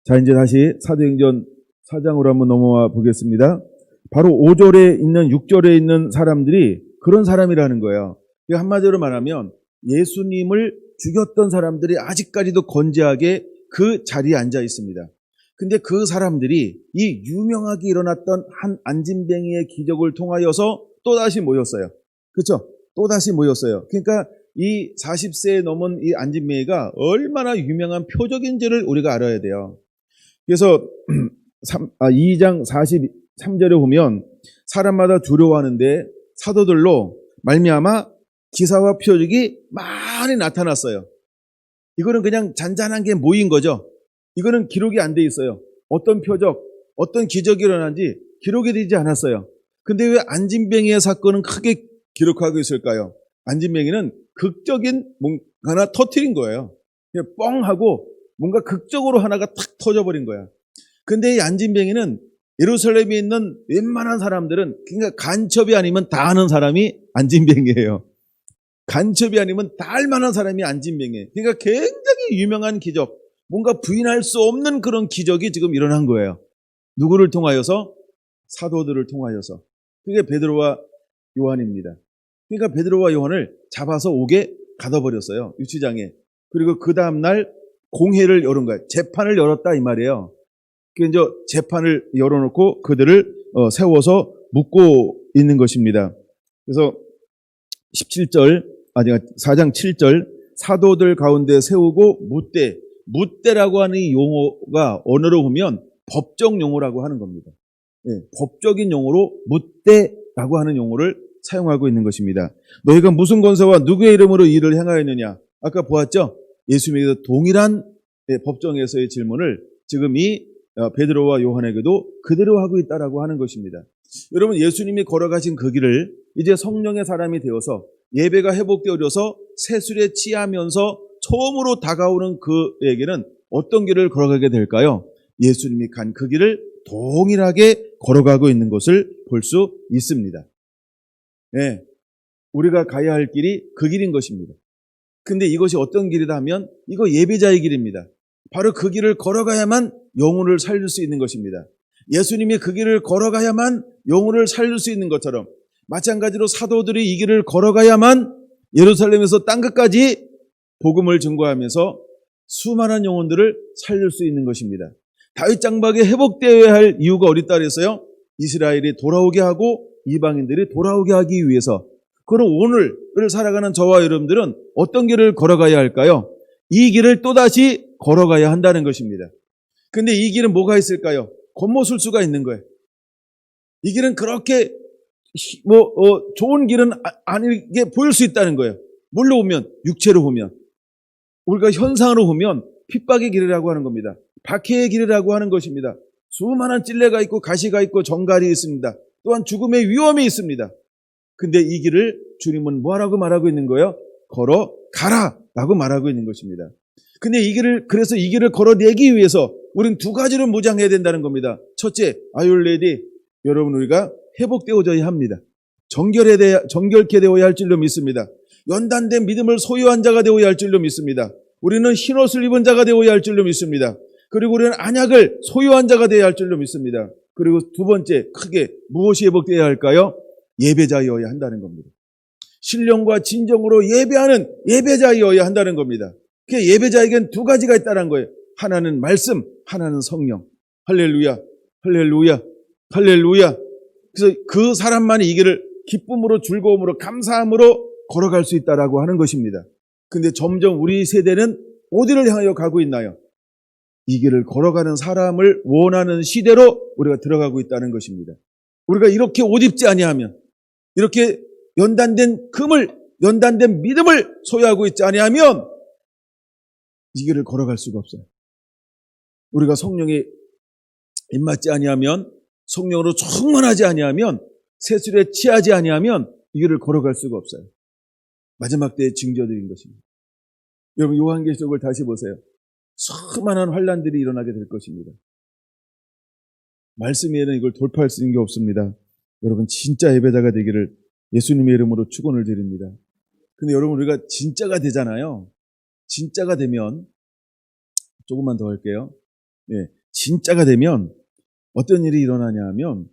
자, 이제 다시 사도행전 4장으로 한번 넘어와 보겠습니다. 바로 5절에 있는 6절에 있는 사람들이 그런 사람이라는 거예요. 한마디로 말하면 예수님을 죽였던 사람들이 아직까지도 건재하게 그 자리에 앉아 있습니다. 근데 그 사람들이 이 유명하게 일어났던 한 안진뱅이의 기적을 통하여서 또다시 모였어요. 그렇죠? 또다시 모였어요. 그러니까 이 40세에 넘은 이 안진뱅이가 얼마나 유명한 표적인지를 우리가 알아야 돼요. 그래서 2장 43절에 보면 사람마다 두려워하는데 사도들로 말미암아 기사와 표적이 많이 나타났어요. 이거는 그냥 잔잔한 게 모인 거죠. 이거는 기록이 안 돼 있어요. 어떤 표적, 어떤 기적이 일어난지 기록이 되지 않았어요. 근데 왜 안진뱅이의 사건은 크게 기록하고 있을까요? 안진뱅이는 극적인 뭔가 하나 터뜨린 거예요. 그냥 뻥 하고 뭔가 극적으로 하나가 탁 터져버린 거야. 근데 이 안진뱅이는 예루살렘에 있는 웬만한 사람들은 그러니까 간첩이 아니면 다 아는 사람이 안진뱅이에요. 간첩이 아니면 다 알만한 사람이 안진뱅이에요. 그러니까 굉장히 유명한 기적, 뭔가 부인할 수 없는 그런 기적이 지금 일어난 거예요. 누구를 통하여서? 사도들을 통하여서. 그게 베드로와 요한입니다. 그러니까 베드로와 요한을 잡아서 옥에 가둬버렸어요. 유치장에. 그리고 그 다음날 공회를 열은 거예요. 재판을 열었다 이 말이에요. 그래서 이제 재판을 열어놓고 그들을 세워서 묻고 있는 것입니다. 그래서 4장 7절 사도들 가운데 세우고 묻대라고 하는 이 용어가 언어로 보면 법적 용어라고 하는 겁니다. 네, 법적인 용어로 묻대라고 하는 용어를 사용하고 있는 것입니다. 너희가 무슨 권세와 누구의 이름으로 일을 행하였느냐? 아까 보았죠? 예수님에게도 동일한 법정에서의 질문을 지금 이 베드로와 요한에게도 그대로 하고 있다라고 하는 것입니다. 여러분, 예수님이 걸어가신 그 길을 이제 성령의 사람이 되어서 예배가 회복되어져서 세술에 취하면서 처음으로 다가오는 그에게는 어떤 길을 걸어가게 될까요? 예수님이 간 그 길을 동일하게 걸어가고 있는 것을 볼 수 있습니다. 네, 우리가 가야 할 길이 그 길인 것입니다. 근데 이것이 어떤 길이다 하면 이거 예배자의 길입니다. 바로 그 길을 걸어가야만 영혼을 살릴 수 있는 것입니다. 예수님이 그 길을 걸어가야만 영혼을 살릴 수 있는 것처럼 마찬가지로 사도들이 이 길을 걸어가야만 예루살렘에서 땅끝까지 복음을 증거하면서 수많은 영혼들을 살릴 수 있는 것입니다. 다윗 장막이 회복되어야 할 이유가 어디다 그랬어요? 이스라엘이 돌아오게 하고 이방인들이 돌아오게 하기 위해서. 그럼 오늘을 살아가는 저와 여러분들은 어떤 길을 걸어가야 할까요? 이 길을 또다시 걸어가야 한다는 것입니다. 근데 이 길은 뭐가 있을까요? 겉모술수가 있는 거예요. 이 길은 그렇게 좋은 길은 아니게 보일 수 있다는 거예요. 뭘로 보면? 육체로 보면. 우리가 현상으로 보면 핍박의 길이라고 하는 겁니다. 박해의 길이라고 하는 것입니다. 수많은 찔레가 있고 가시가 있고 정갈이 있습니다. 또한 죽음의 위험이 있습니다. 근데 이 길을 주님은 뭐라고 말하고 있는 거예요? 걸어가라 라고 말하고 있는 것입니다. 근데 그래서 이 길을 걸어내기 위해서 우리는 두 가지로 무장해야 된다는 겁니다. 첫째, 아율레디, 여러분 우리가 회복되어져야 합니다. 정결케 되어야 할 줄로 믿습니다. 연단된 믿음을 소유한 자가 되어야 할 줄로 믿습니다. 우리는 흰옷을 입은 자가 되어야 할 줄로 믿습니다. 그리고 우리는 안약을 소유한 자가 되어야 할 줄로 믿습니다. 그리고 두 번째, 크게 무엇이 회복되어야 할까요? 예배자여야 한다는 겁니다. 신령과 진정으로 예배하는 예배자여야 한다는 겁니다. 그 예배자에겐 두 가지가 있다는 거예요. 하나는 말씀, 하나는 성령. 할렐루야, 할렐루야, 할렐루야. 그래서 그 사람만이 이 길을 기쁨으로 즐거움으로 감사함으로 걸어갈 수 있다라고 하는 것입니다. 근데 점점 우리 세대는 어디를 향하여 가고 있나요? 이 길을 걸어가는 사람을 원하는 시대로 우리가 들어가고 있다는 것입니다. 우리가 이렇게 옷 입지 아니하면, 이렇게 연단된 믿음을 소유하고 있지 아니하면 이 길을 걸어갈 수가 없어요. 우리가 성령에 입맞지 아니하면, 성령으로 충만하지 아니하면, 세술에 취하지 아니하면 이 길을 걸어갈 수가 없어요. 마지막 때의 징조들인 것입니다. 여러분, 요한계시록을 다시 보세요. 수많은 환난들이 일어나게 될 것입니다. 말씀 외에는 이걸 돌파할 수 있는 게 없습니다. 여러분, 진짜 예배자가 되기를 예수님의 이름으로 축원을 드립니다. 근데 여러분, 우리가 진짜가 되잖아요. 진짜가 되면 조금만 더 할게요. 네, 진짜가 되면 어떤 일이 일어나냐 하면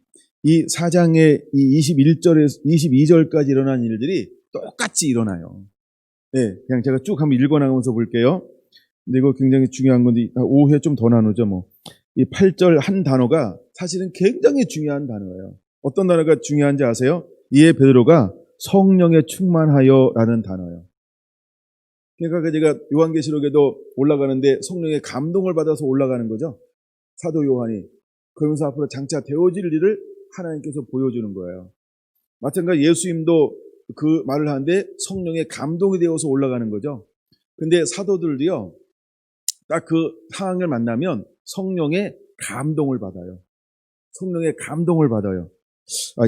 이 4장의 이 21절에서 22절까지 일어난 일들이 똑같이 일어나요. 네, 그냥 제가 쭉 한번 읽어나가면서 볼게요. 근데 이거 굉장히 중요한 건데 오후에 좀 더 나누죠 뭐. 이 8절 한 단어가 사실은 굉장히 중요한 단어예요. 어떤 단어가 중요한지 아세요? 이에 베드로가 성령에 충만하여라는 단어예요. 그러니까 제가 요한계시록에도 올라가는데 성령의 감동을 받아서 올라가는 거죠. 사도 요한이. 그러면서 앞으로 장차 되어질 일을 하나님께서 보여주는 거예요. 마찬가지 예수님도 그 말을 하는데 성령의 감동이 되어서 올라가는 거죠. 근데 사도들도요, 딱 그 상황을 만나면 성령의 감동을 받아요. 성령의 감동을 받아요.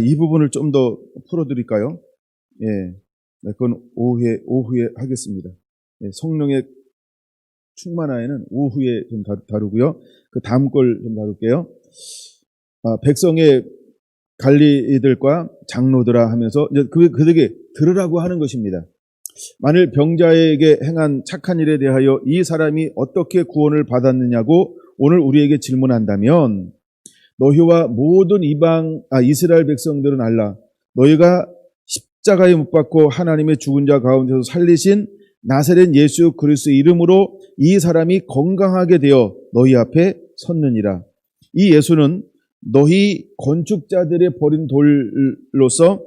이 부분을 좀 더 풀어드릴까요? 예, 그건 오후에 하겠습니다. 예, 성령의 충만하에는 오후에 좀 다루고요. 그 다음 걸 좀 다룰게요. 백성의 관리들과 장로들아 하면서 그들에게 들으라고 하는 것입니다. 만일 병자에게 행한 착한 일에 대하여 이 사람이 어떻게 구원을 받았느냐고 오늘 우리에게 질문한다면 너희와 모든 이스라엘 백성들은 알라. 너희가 십자가에 못 박고 하나님의 죽은 자 가운데서 살리신 나사렛 예수 그리스도 이름으로 이 사람이 건강하게 되어 너희 앞에 섰느니라. 이 예수는 너희 건축자들의 버린 돌로서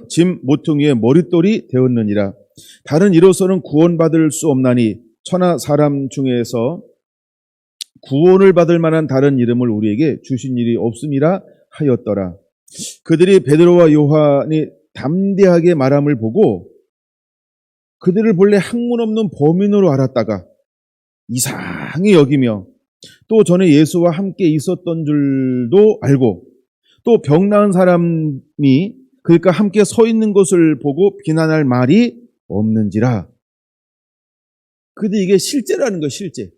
짐 모퉁이의 머릿돌이 되었느니라. 다른 이로서는 구원받을 수 없나니 천하 사람 중에서 구원을 받을 만한 다른 이름을 우리에게 주신 일이 없음이라 하였더라. 그들이 베드로와 요한이 담대하게 말함을 보고 그들을 본래 학문 없는 범인으로 알았다가 이상히 여기며 또 전에 예수와 함께 있었던 줄도 알고 또 병 나은 사람이 그러니까 함께 서 있는 것을 보고 비난할 말이 없는지라. 근데 이게 실제라는 거예요. 실제.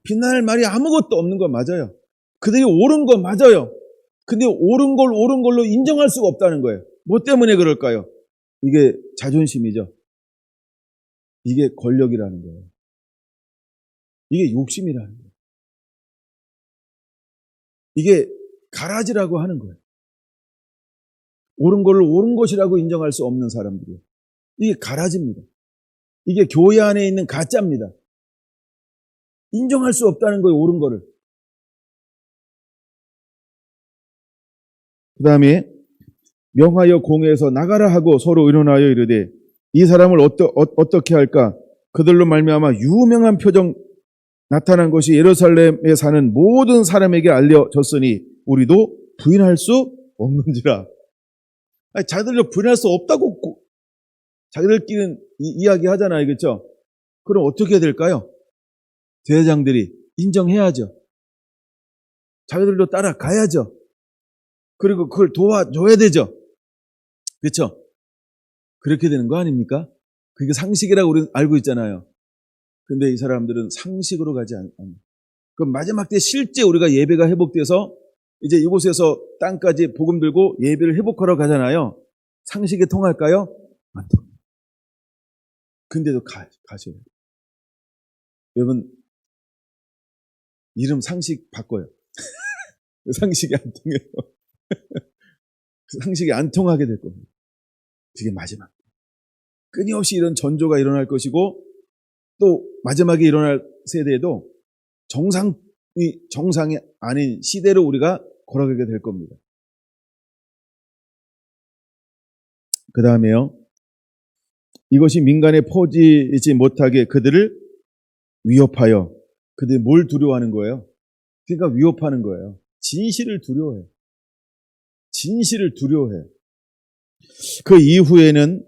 비난할 말이 아무것도 없는 건 맞아요. 그들이 옳은 건 맞아요. 근데 옳은 걸로 인정할 수가 없다는 거예요. 뭐 때문에 그럴까요? 이게 자존심이죠. 이게 권력이라는 거예요. 이게 욕심이라는 거예요. 이게 가라지라고 하는 거예요. 옳은 걸 옳은 것이라고 인정할 수 없는 사람들이에요. 이게 가라지입니다. 이게 교회 안에 있는 가짜입니다. 인정할 수 없다는 거예요. 옳은 거를. 그 다음에 명하여 공회에서 나가라 하고 서로 의논하여 이르되 이 사람을 어떻게 할까? 그들로 말미암아 유명한 표정 나타난 것이 예루살렘에 사는 모든 사람에게 알려졌으니 우리도 부인할 수 없는지라. 자기들도 부인할 수 없다고 자기들끼리는 이야기하잖아요. 그렇죠? 그럼 어떻게 해야 될까요? 대회장들이 인정해야죠. 자기들도 따라가야죠. 그리고 그걸 도와줘야 되죠. 그렇죠? 그렇게 되는 거 아닙니까? 그게 상식이라고 우리는 알고 있잖아요. 근데 이 사람들은 상식으로 가지 않습니다. 그럼 마지막 때 실제 우리가 예배가 회복돼서 이제 이곳에서 땅까지 복음 들고 예배를 회복하러 가잖아요. 상식에 통할까요? 안 통합니다. 근데도 가셔요. 여러분, 이름 상식 바꿔요. 상식이 안 통해요. 상식이 안 통하게 될 겁니다. 그게 마지막. 끊임없이 이런 전조가 일어날 것이고 또 마지막에 일어날 세대에도 정상이 아닌 시대로 우리가 걸어가게 될 겁니다. 그 다음에요. 이것이 민간에 퍼지지 못하게 그들을 위협하여 그들이 뭘 두려워하는 거예요? 그러니까 위협하는 거예요. 진실을 두려워해요. 진실을 두려워해요. 그 이후에는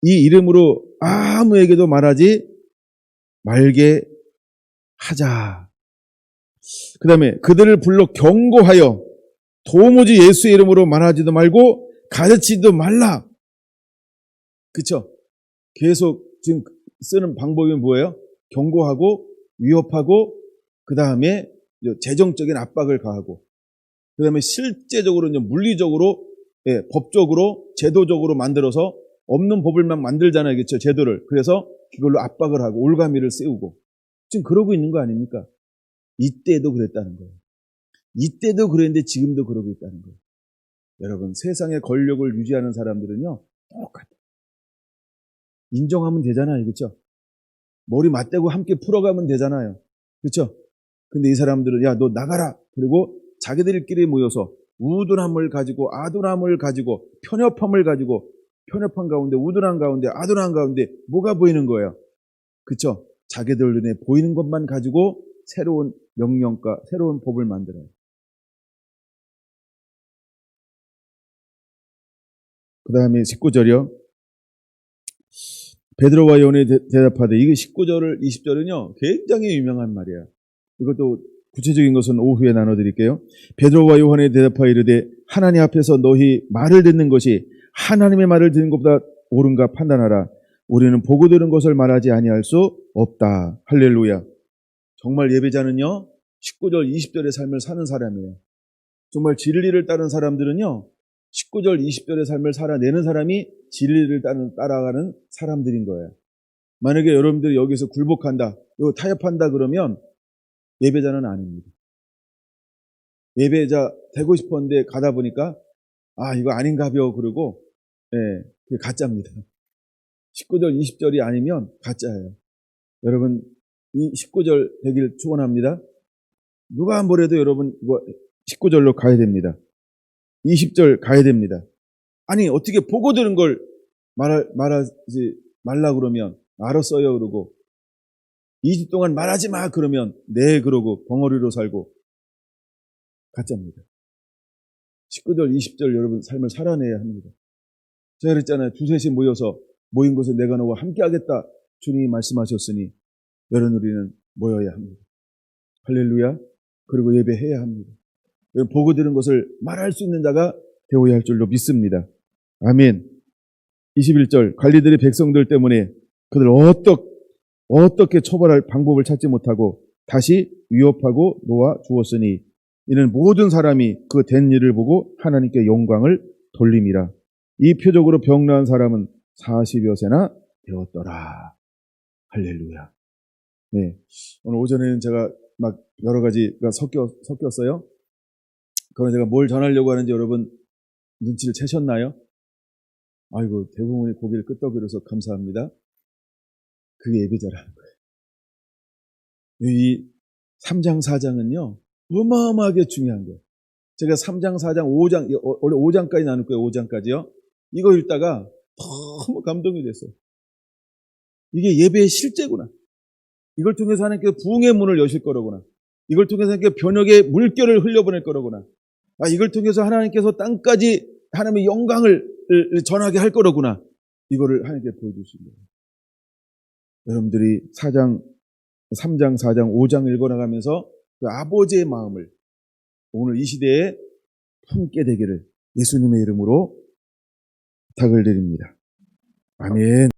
이 이름으로 아무에게도 말하지 말게 하자. 그 다음에 그들을 불러 경고하여 도무지 예수의 이름으로 말하지도 말고 가르치지도 말라. 그쵸? 계속 지금 쓰는 방법이 뭐예요? 경고하고 위협하고 그 다음에 재정적인 압박을 가하고 그 다음에 실제적으로 이제 물리적으로 법적으로 제도적으로 만들어서 없는 법을 막 만들잖아요. 그렇죠? 제도를. 그래서 그걸로 압박을 하고 올가미를 세우고 지금 그러고 있는 거 아닙니까? 이때도 그랬다는 거예요. 이때도 그랬는데 지금도 그러고 있다는 거예요. 여러분, 세상의 권력을 유지하는 사람들은요, 똑같아요. 인정하면 되잖아요. 그렇죠? 머리 맞대고 함께 풀어가면 되잖아요. 그렇죠? 근데 이 사람들은 야, 너 나가라. 그리고 자기들끼리 모여서 우둔함을 가지고 아둔함을 가지고 편협함을 가지고 편협한 가운데 우둔한 가운데 아둔한 가운데 뭐가 보이는 거예요? 그렇죠? 자기들 눈에 보이는 것만 가지고 새로운 명령과 새로운 법을 만들어요. 그 다음에 19절이요. 베드로와 요한이 대답하되, 이게 19절을 20절은요 굉장히 유명한 말이에요. 이것도 구체적인 것은 오후에 나눠드릴게요. 베드로와 요한이 대답하여 이르되, 하나님 앞에서 너희 말을 듣는 것이 하나님의 말을 듣는 것보다 옳은가 판단하라. 우리는 보고 들은 것을 말하지 아니할 수 없다. 할렐루야. 정말 예배자는요 19절 20절의 삶을 사는 사람이에요. 정말 진리를 따르는 사람들은요 19절 20절의 삶을 살아내는 사람이 진리를 따라가는 사람들인 거예요. 만약에 여러분들이 여기서 굴복한다, 이거 타협한다 그러면 예배자는 아닙니다. 예배자 되고 싶었는데 가다 보니까 아, 이거 아닌가벼 그러고, 그게 가짜입니다. 19절 20절이 아니면 가짜예요. 여러분, 이 19절 되길 축원합니다. 누가 뭐래도 여러분 이거 19절로 가야 됩니다. 20절 가야 됩니다. 아니, 어떻게 보고 들은 걸 말하지 말라 그러면 알았어요 그러고, 2주 동안 말하지 마 그러면 네 그러고 벙어리로 살고, 가짜입니다. 19절 20절 여러분 삶을 살아내야 합니다. 제가 그랬잖아요. 두셋이 모인 곳에 내가 너와 함께 하겠다 주님이 말씀하셨으니 여러분, 우리는 모여야 합니다. 할렐루야. 그리고 예배해야 합니다. 보고 들은 것을 말할 수 있는 자가 되어야 할 줄로 믿습니다. 아멘. 21절, 관리들이 백성들 때문에 그들 어떻게 처벌할 방법을 찾지 못하고 다시 위협하고 놓아 주었으니 이는 모든 사람이 그 된 일을 보고 하나님께 영광을 돌림이라. 이 표적으로 병나은 사람은 40여 세나 되었더라. 할렐루야. 네. 오늘 오전에는 제가 막 여러 가지가 섞였어요. 그럼 제가 뭘 전하려고 하는지 여러분 눈치를 채셨나요? 아이고, 대부분이 고개를 끄덕이면서 감사합니다. 그게 예배자라는 거예요. 이 3장, 4장은요, 어마어마하게 중요한 거예요. 제가 3장, 4장, 5장, 원래 5장까지 나눌 거예요. 5장까지요. 이거 읽다가 너무 감동이 됐어요. 이게 예배의 실제구나. 이걸 통해서 하나님께서 부흥의 문을 여실 거로구나. 이걸 통해서 하나님께서 변혁의 물결을 흘려보낼 거로구나. 아, 이걸 통해서 하나님께서 땅까지 하나님의 영광을 전하게 할 거로구나. 이거를 하나님께 보여주신 거예요. 여러분들이 3장, 4장, 5장 읽어나가면서 그 아버지의 마음을 오늘 이 시대에 품게 되기를 예수님의 이름으로 부탁을 드립니다. 아멘.